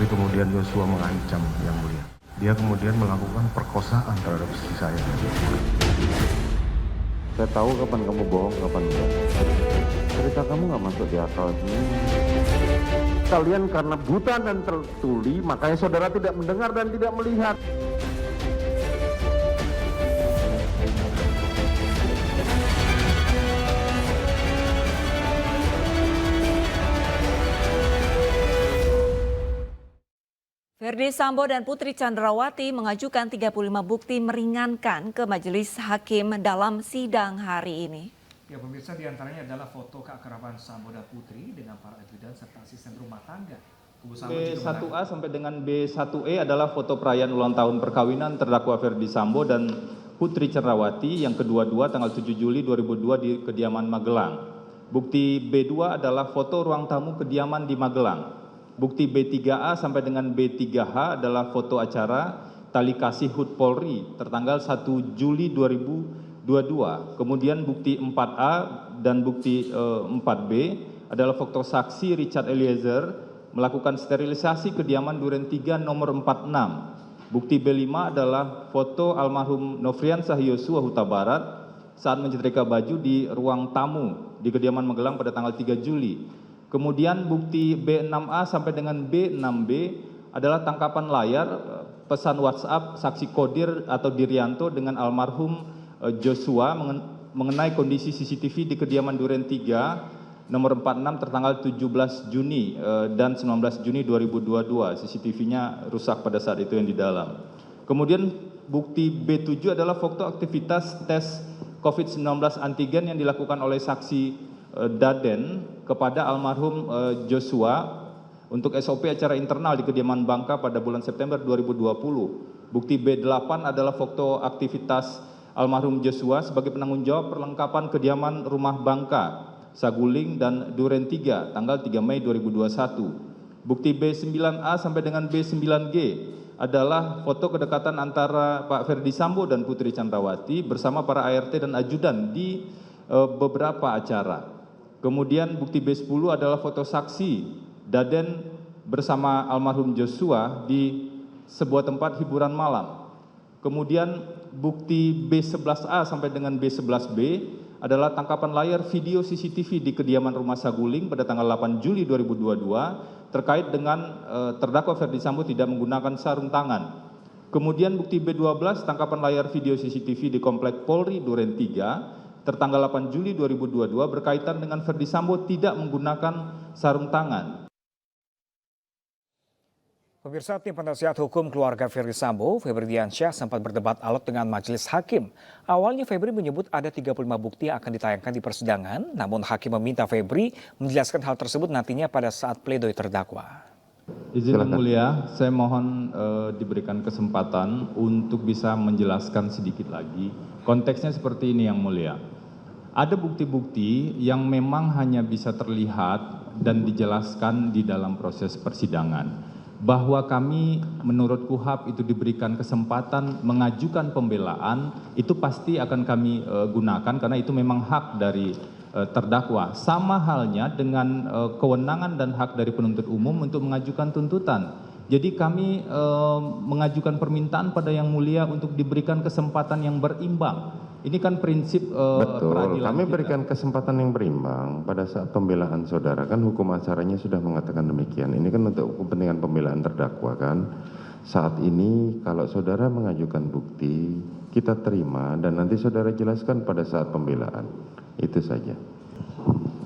Tapi kemudian Yosua mengancam Yang Mulia. Dia kemudian melakukan perkosaan terhadap istri saya. Saya tahu kapan kamu bohong, kapan enggak. Cerita kamu nggak masuk di akal. Kalian karena buta dan tertuli, makanya saudara tidak mendengar dan tidak melihat. Verdi Sambo dan Putri Chandrawati mengajukan 35 bukti meringankan ke Majelis Hakim dalam sidang hari ini. Ya pemirsa, diantaranya adalah foto keakraban Sambo dan Putri dengan para ajudan serta asisten rumah tangga. B1A sampai dengan B1E adalah foto perayaan ulang tahun perkawinan terdakwa Verdi Sambo dan Putri Chandrawati yang kedua-dua tanggal 7 Juli 2002 di kediaman Magelang. Bukti B2 adalah foto ruang tamu kediaman di Magelang. Bukti B3A sampai dengan B3H adalah foto acara Tali Kasih HUT Polri tertanggal 1 Juli 2022. Kemudian bukti 4A dan bukti 4B adalah foto saksi Richard Eliezer melakukan sterilisasi kediaman Duren 3 nomor 46. Bukti B5 adalah foto almarhum Nofriansah Yosua Huta Barat saat menyetrika baju di ruang tamu di kediaman Magelang pada tanggal 3 Juli. Kemudian bukti B6A sampai dengan B6B adalah tangkapan layar pesan WhatsApp saksi Kodir atau Dirianto dengan almarhum Joshua mengenai kondisi CCTV di kediaman Duren 3 nomor 46 tertanggal 17 Juni dan 19 Juni 2022. CCTV-nya rusak pada saat itu yang di dalam. Kemudian bukti B7 adalah foto aktivitas tes COVID-19 antigen yang dilakukan oleh saksi Daden kepada almarhum Joshua untuk SOP acara internal di kediaman Bangka pada bulan September 2020. Bukti B8 adalah foto aktivitas almarhum Joshua sebagai penanggung jawab perlengkapan kediaman rumah Bangka, Saguling dan Duren 3 tanggal 3 Mei 2021. Bukti B9A sampai dengan B9G adalah foto kedekatan antara Pak Verdi Sambo dan Putri Chandrawati bersama para ART dan ajudan di beberapa acara. Kemudian bukti B10 adalah foto saksi Daden bersama almarhum Joshua di sebuah tempat hiburan malam. Kemudian bukti B11A sampai dengan B11B adalah tangkapan layar video CCTV di kediaman rumah Saguling pada tanggal 8 Juli 2022 terkait dengan terdakwa Verdi Sambo tidak menggunakan sarung tangan. Kemudian bukti B12 tangkapan layar video CCTV di Komplek Polri Duren 3 tertanggal 8 Juli 2022 berkaitan dengan Verdi Sambo tidak menggunakan sarung tangan. Pemirsa, tim penasihat hukum keluarga Verdi Sambo, Febri Diansyah, sempat berdebat alot dengan majelis hakim. Awalnya Febri menyebut ada 35 bukti yang akan ditayangkan di persidangan, namun hakim meminta Febri menjelaskan hal tersebut nantinya pada saat pledoi terdakwa. Izin Yang Mulia, saya mohon diberikan kesempatan untuk bisa menjelaskan sedikit lagi. Konteksnya seperti ini Yang Mulia. Ada bukti-bukti yang memang hanya bisa terlihat dan dijelaskan di dalam proses persidangan. Bahwa kami menurut KUHAP itu diberikan kesempatan mengajukan pembelaan, itu pasti akan kami gunakan karena itu memang hak dari terdakwa. Sama halnya dengan kewenangan dan hak dari penuntut umum untuk mengajukan tuntutan. Jadi kami mengajukan permintaan pada Yang Mulia untuk diberikan kesempatan yang berimbang. Ini kan prinsip betul, kami kita. berikan kesempatan yang berimbang pada saat pembelaan saudara, kan hukum acaranya sudah mengatakan demikian. Ini kan untuk kepentingan pembelaan terdakwa kan. Saat ini kalau saudara mengajukan bukti, kita terima dan nanti saudara jelaskan pada saat pembelaan. Itu saja.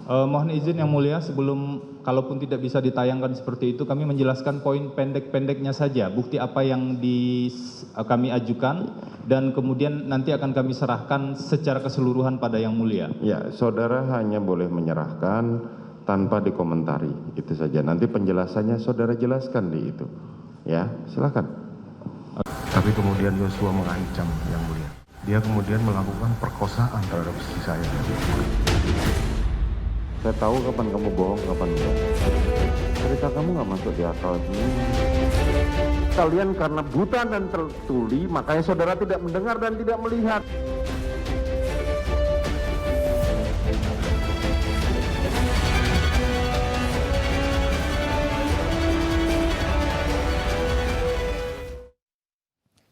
Mohon izin Yang Mulia, sebelum kalaupun tidak bisa ditayangkan seperti itu, kami menjelaskan poin pendek-pendeknya saja, bukti apa yang kami ajukan, dan kemudian nanti akan kami serahkan secara keseluruhan pada Yang Mulia. Ya, saudara hanya boleh menyerahkan tanpa dikomentari, itu saja. Nanti penjelasannya saudara jelaskan di itu. Ya, silakan. Tapi kemudian Yosua mengancam Yang Mulia. Dia kemudian melakukan perkosaan terhadap istri saya. Saya tahu kapan kamu bohong, kapan enggak. Cerita kamu nggak masuk di akal. Kalian karena buta dan tertuli, makanya saudara tidak mendengar dan tidak melihat.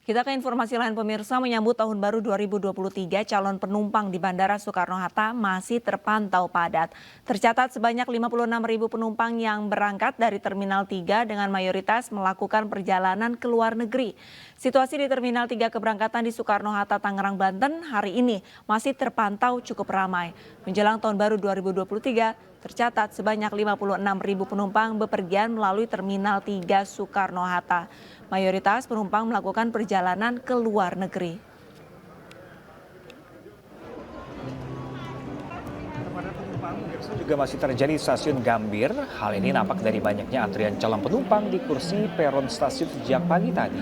Kita ke informasi lain pemirsa, menyambut tahun baru 2023, calon penumpang di Bandara Soekarno-Hatta masih terpantau padat. Tercatat sebanyak 56.000 penumpang yang berangkat dari Terminal 3 dengan mayoritas melakukan perjalanan ke luar negeri. Situasi di Terminal 3 keberangkatan di Soekarno-Hatta, Tangerang, Banten hari ini masih terpantau cukup ramai. Menjelang tahun baru 2023, tercatat sebanyak 56.000 penumpang bepergian melalui Terminal 3 Soekarno-Hatta. Mayoritas penumpang melakukan perjalanan ke luar negeri. Juga masih terjadi di stasiun Gambir. Hal ini nampak dari banyaknya antrian calon penumpang di kursi peron stasiun sejak pagi tadi.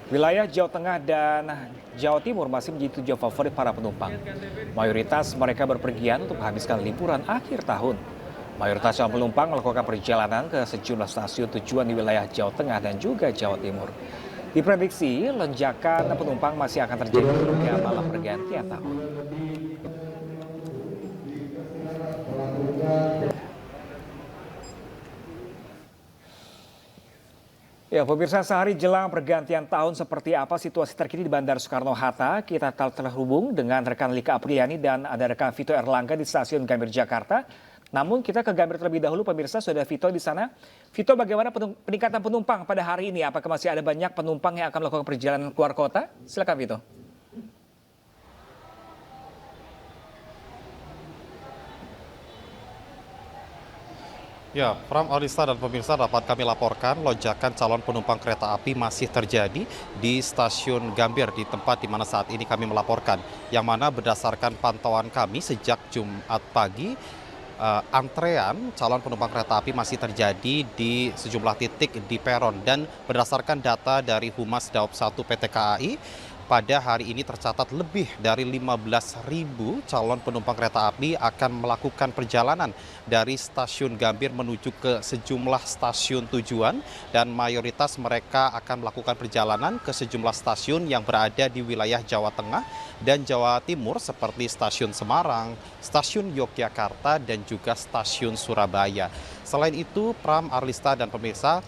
Wilayah Jawa Tengah dan Jawa Timur masih menjadi tujuan favorit para penumpang. Mayoritas mereka berpergian untuk menghabiskan liburan akhir tahun. Mayoritas calon penumpang melakukan perjalanan ke sejumlah stasiun tujuan di wilayah Jawa Tengah dan juga Jawa Timur. Diprediksi lonjakan penumpang masih akan terjadi hingga malam pergantian tahun. Ya, pemirsa, sehari jelang pergantian tahun seperti apa situasi terkini di Bandara Soekarno-Hatta? Kita terhubung dengan rekan Lika Apriliani dan ada rekan Vito Erlangga di stasiun Gambir, Jakarta. Namun kita ke Gambir terlebih dahulu, pemirsa, sudah Vito di sana. Vito, bagaimana peningkatan penumpang pada hari ini? Apakah masih ada banyak penumpang yang akan melakukan perjalanan keluar kota? Silakan, Vito. Ya, Pram, Alista dan pemirsa, dapat kami laporkan lonjakan calon penumpang kereta api masih terjadi di stasiun Gambir, di tempat di mana saat ini kami melaporkan. Yang mana berdasarkan pantauan kami sejak Jumat pagi, antrean calon penumpang kereta api masih terjadi di sejumlah titik di peron. Dan berdasarkan data dari Humas Daob 1 PT KAI, pada hari ini tercatat lebih dari 15.000 calon penumpang kereta api akan melakukan perjalanan dari stasiun Gambir menuju ke sejumlah stasiun tujuan, dan mayoritas mereka akan melakukan perjalanan ke sejumlah stasiun yang berada di wilayah Jawa Tengah dan Jawa Timur seperti stasiun Semarang, stasiun Yogyakarta, dan juga stasiun Surabaya. Selain itu, Pram, Arlista, dan pemirsa,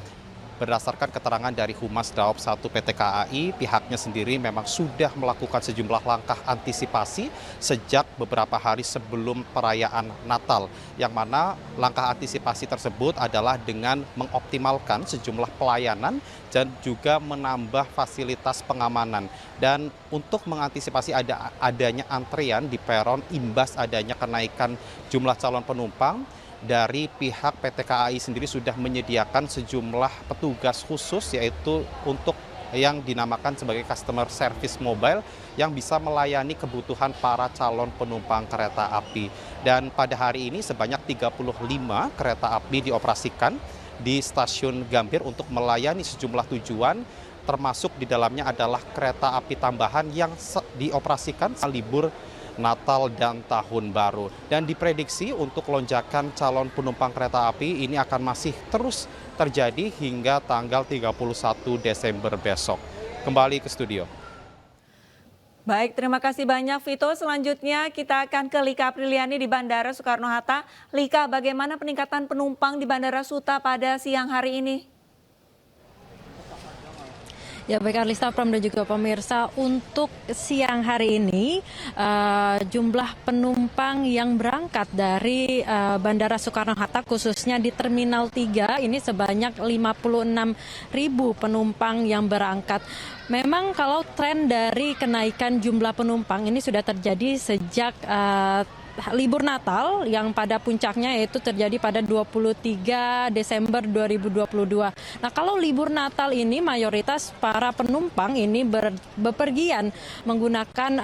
berdasarkan keterangan dari Humas Daob 1 PT KAI, pihaknya sendiri memang sudah melakukan sejumlah langkah antisipasi sejak beberapa hari sebelum perayaan Natal. Yang mana langkah antisipasi tersebut adalah dengan mengoptimalkan sejumlah pelayanan dan juga menambah fasilitas pengamanan. Dan untuk mengantisipasi adanya antrian di peron imbas adanya kenaikan jumlah calon penumpang, dari pihak PT KAI sendiri sudah menyediakan sejumlah petugas khusus, yaitu untuk yang dinamakan sebagai customer service mobile yang bisa melayani kebutuhan para calon penumpang kereta api. Dan pada hari ini sebanyak 35 kereta api dioperasikan di stasiun Gambir untuk melayani sejumlah tujuan, termasuk di dalamnya adalah kereta api tambahan yang dioperasikan libur Natal dan Tahun Baru. Dan diprediksi untuk lonjakan calon penumpang kereta api ini akan masih terus terjadi hingga tanggal 31 Desember besok. Kembali ke studio. Baik, terima kasih banyak Vito. Selanjutnya kita akan ke Lika Apriliani di Bandara Soekarno-Hatta. Lika, bagaimana peningkatan penumpang di Bandara Suta pada siang hari ini? Ya, baik Arlista, Pram, dan juga pemirsa, untuk siang hari ini jumlah penumpang yang berangkat dari Bandara Soekarno-Hatta khususnya di Terminal 3 ini sebanyak 56.000 penumpang yang berangkat. Memang kalau tren dari kenaikan jumlah penumpang ini sudah terjadi sejak libur Natal yang pada puncaknya yaitu terjadi pada 23 Desember 2022. Nah, kalau libur Natal ini mayoritas para penumpang ini bepergian menggunakan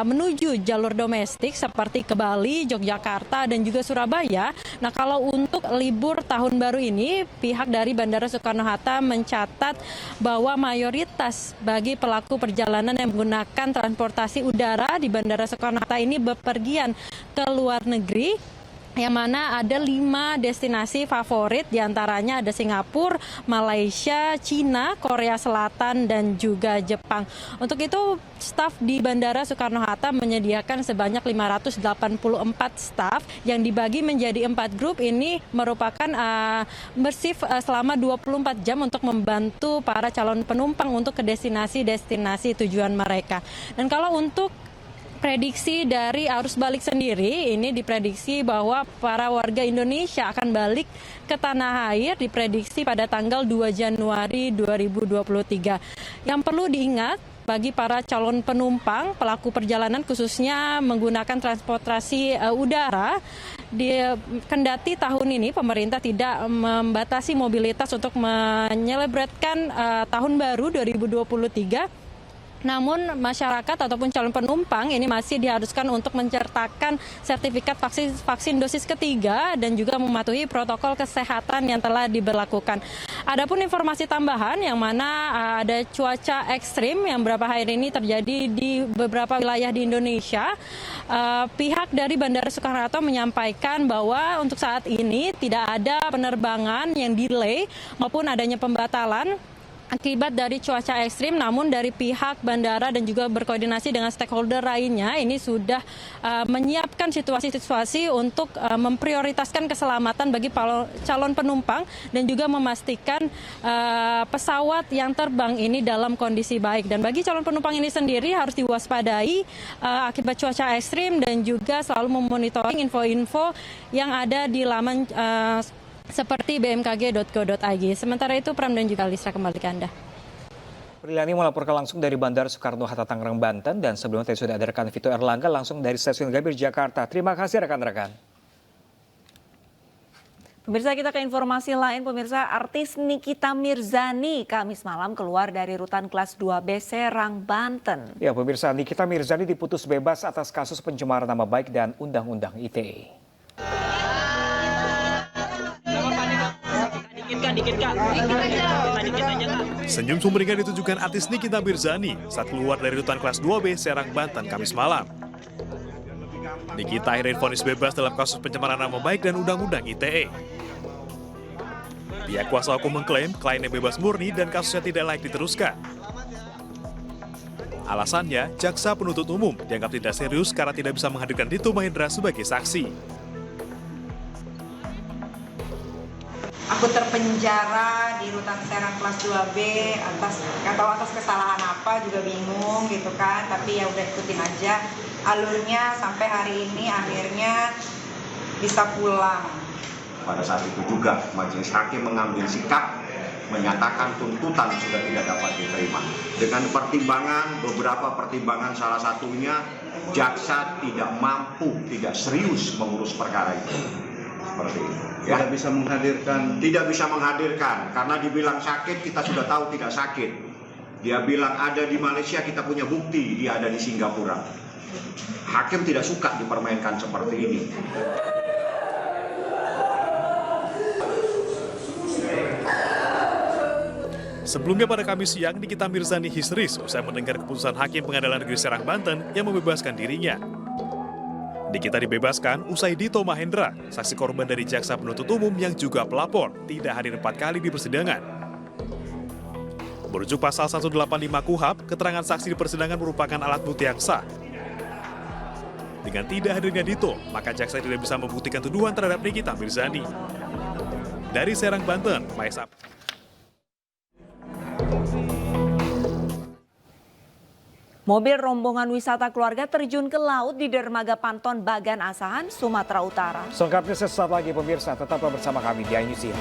menuju jalur domestik seperti ke Bali, Yogyakarta, dan juga Surabaya. Nah, kalau untuk libur tahun baru ini pihak dari Bandara Soekarno-Hatta mencatat bahwa mayoritas bagi pelaku perjalanan yang menggunakan transportasi udara di Bandara Soekarno-Hatta ini bepergian ke luar negeri yang mana ada 5 destinasi favorit, diantaranya ada Singapura, Malaysia, Cina, Korea Selatan, dan juga Jepang. Untuk itu, staf di Bandara Soekarno-Hatta menyediakan sebanyak 584 staf yang dibagi menjadi 4 grup. Ini merupakan bersif selama 24 jam untuk membantu para calon penumpang untuk ke destinasi-destinasi tujuan mereka. Dan kalau untuk prediksi dari arus balik sendiri, ini diprediksi bahwa para warga Indonesia akan balik ke tanah air diprediksi pada tanggal 2 Januari 2023. Yang perlu diingat bagi para calon penumpang, pelaku perjalanan khususnya menggunakan transportasi udara, kendati tahun ini pemerintah tidak membatasi mobilitas untuk menyelebratkan tahun baru 2023. Namun masyarakat ataupun calon penumpang ini masih diharuskan untuk menceritakan sertifikat vaksin dosis ketiga dan juga mematuhi protokol kesehatan yang telah diberlakukan. Adapun informasi tambahan yang mana ada cuaca ekstrim yang beberapa hari ini terjadi di beberapa wilayah di Indonesia. Pihak dari Bandara Soekarno-Hatta menyampaikan bahwa untuk saat ini tidak ada penerbangan yang delay maupun adanya pembatalan akibat dari cuaca ekstrim, namun dari pihak bandara dan juga berkoordinasi dengan stakeholder lainnya ini sudah menyiapkan situasi-situasi untuk memprioritaskan keselamatan bagi calon penumpang dan juga memastikan pesawat yang terbang ini dalam kondisi baik. Dan bagi calon penumpang ini sendiri harus diwaspadai akibat cuaca ekstrim dan juga selalu memonitoring info-info yang ada di laman seperti bmkg.go.id. Sementara itu, Pram dan juga Alisra kembali ke Anda. Priliani melaporkan langsung dari Bandara Soekarno-Hatta Tangerang, Banten, dan sebelumnya tadi sudah ada rekan Vito Erlangga langsung dari Stasiun Gambir, Jakarta. Terima kasih rekan-rekan. Pemirsa, kita ke informasi lain. Pemirsa, artis Nikita Mirzani Kamis malam keluar dari rutan kelas 2B Serang, Banten. Ya, pemirsa, Nikita Mirzani diputus bebas atas kasus pencemaran nama baik dan Undang-Undang ITE. Senyum sumringah ditujukan artis Nikita Mirzani saat keluar dari rutan kelas 2B Serang, Banten, Kamis malam. Nikita akhirnya divonis bebas dalam kasus pencemaran nama baik dan Undang-Undang ITE. Pihak kuasa hukum mengklaim kliennya bebas murni dan kasusnya tidak layak diteruskan. Alasannya, jaksa penuntut umum dianggap tidak serius karena tidak bisa menghadirkan Dito Mahendra sebagai saksi. Aku terpenjara di rutan Serang kelas 2B nggak tahu atas kesalahan apa, juga bingung gitu kan, tapi ya udah ikutin aja alurnya sampai hari ini akhirnya bisa pulang. Pada saat itu juga majelis hakim mengambil sikap menyatakan tuntutan sudah tidak dapat diterima. Dengan pertimbangan, beberapa pertimbangan, salah satunya jaksa tidak mampu, tidak serius mengurus perkara itu. Seperti itu. Ya. Tidak bisa menghadirkan karena dibilang sakit, kita sudah tahu tidak sakit. Dia bilang ada di Malaysia, kita punya bukti dia ada di Singapura. Hakim tidak suka dipermainkan seperti ini. Sebelumnya pada Kamis siang, Nikita Mirzani histeris usai mendengar keputusan Hakim Pengadilan Negeri Serang, Banten yang membebaskan dirinya. Nikita dibebaskan usai Dito Mahendra, saksi korban dari jaksa penuntut umum yang juga pelapor, tidak hadir 4 kali di persidangan. Merujuk pasal 185 KUHP, keterangan saksi di persidangan merupakan alat bukti yang sah. Dengan tidak hadirnya Dito, maka jaksa tidak bisa membuktikan tuduhan terhadap Nikita Mirzani. Dari Serang, Banten, Maesap. Mobil rombongan wisata keluarga terjun ke laut di dermaga Panton Bagan Asahan, Sumatera Utara. Selengkapnya sesaat lagi pemirsa, tetaplah bersama kami di iNews.